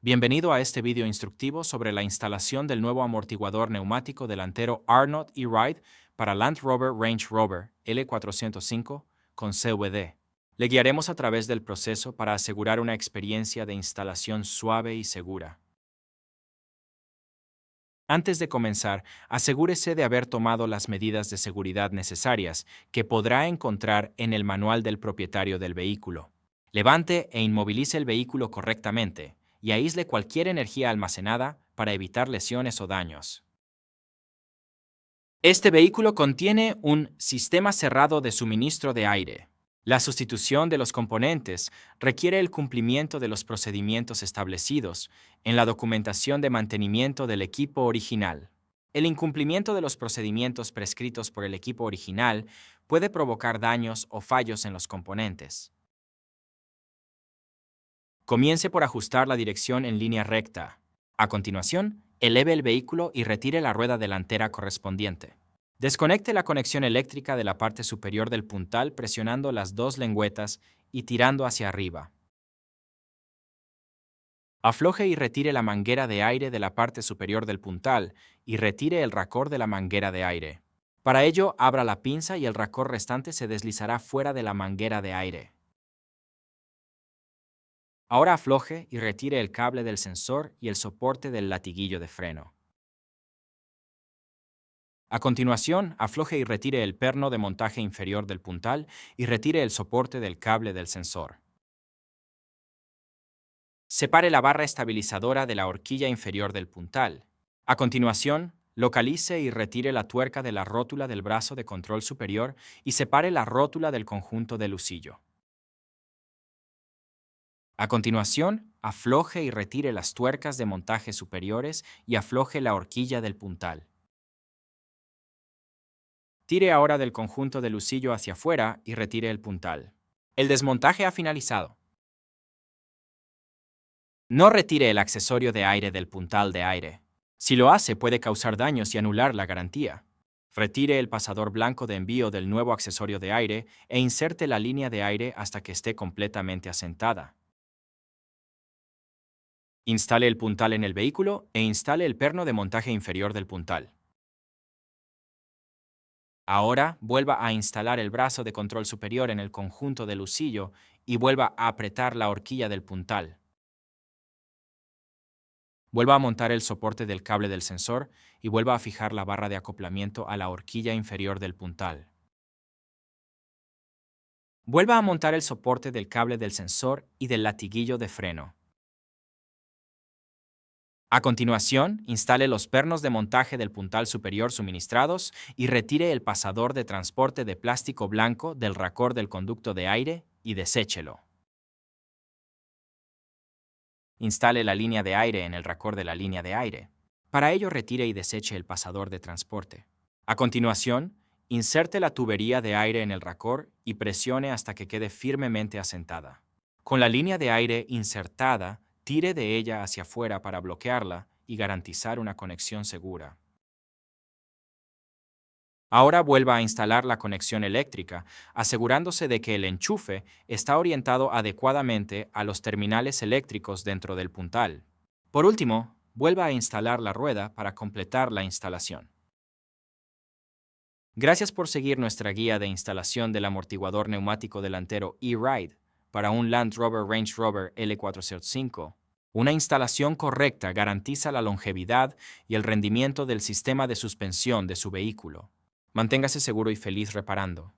Bienvenido a este video instructivo sobre la instalación del nuevo amortiguador neumático delantero Arnold E-Ride para Land Rover Range Rover L405 con CVD. Le guiaremos a través del proceso para asegurar una experiencia de instalación suave y segura. Antes de comenzar, asegúrese de haber tomado las medidas de seguridad necesarias que podrá encontrar en el manual del propietario del vehículo. Levante e inmovilice el vehículo correctamente y aísle cualquier energía almacenada para evitar lesiones o daños. Este vehículo contiene un sistema cerrado de suministro de aire. La sustitución de los componentes requiere el cumplimiento de los procedimientos establecidos en la documentación de mantenimiento del equipo original. El incumplimiento de los procedimientos prescritos por el equipo original puede provocar daños o fallos en los componentes. Comience por ajustar la dirección en línea recta. A continuación, eleve el vehículo y retire la rueda delantera correspondiente. Desconecte la conexión eléctrica de la parte superior del puntal presionando las dos lengüetas y tirando hacia arriba. Afloje y retire la manguera de aire de la parte superior del puntal y retire el racor de la manguera de aire. Para ello, abra la pinza y el racor restante se deslizará fuera de la manguera de aire. Ahora afloje y retire el cable del sensor y el soporte del latiguillo de freno. A continuación, afloje y retire el perno de montaje inferior del puntal y retire el soporte del cable del sensor. Separe la barra estabilizadora de la horquilla inferior del puntal. A continuación, localice y retire la tuerca de la rótula del brazo de control superior y separe la rótula del conjunto del husillo. A continuación, afloje y retire las tuercas de montaje superiores y afloje la horquilla del puntal. Tire ahora del conjunto del husillo hacia afuera y retire el puntal. El desmontaje ha finalizado. No retire el accesorio de aire del puntal de aire. Si lo hace, puede causar daños y anular la garantía. Retire el pasador blanco de envío del nuevo accesorio de aire e inserte la línea de aire hasta que esté completamente asentada. Instale el puntal en el vehículo e instale el perno de montaje inferior del puntal. Ahora vuelva a instalar el brazo de control superior en el conjunto del husillo y vuelva a apretar la horquilla del puntal. Vuelva a montar el soporte del cable del sensor y vuelva a fijar la barra de acoplamiento a la horquilla inferior del puntal. Vuelva a montar el soporte del cable del sensor y del latiguillo de freno. A continuación, instale los pernos de montaje del puntal superior suministrados y retire el pasador de transporte de plástico blanco del racor del conducto de aire y deséchelo. Instale la línea de aire en el racor de la línea de aire. Para ello, retire y deseche el pasador de transporte. A continuación, inserte la tubería de aire en el racor y presione hasta que quede firmemente asentada. Con la línea de aire insertada, tire de ella hacia afuera para bloquearla y garantizar una conexión segura. Ahora vuelva a instalar la conexión eléctrica, asegurándose de que el enchufe está orientado adecuadamente a los terminales eléctricos dentro del puntal. Por último, vuelva a instalar la rueda para completar la instalación. Gracias por seguir nuestra guía de instalación del amortiguador neumático delantero E-Ride para un Land Rover Range Rover L405. Una instalación correcta garantiza la longevidad y el rendimiento del sistema de suspensión de su vehículo. Manténgase seguro y feliz reparando.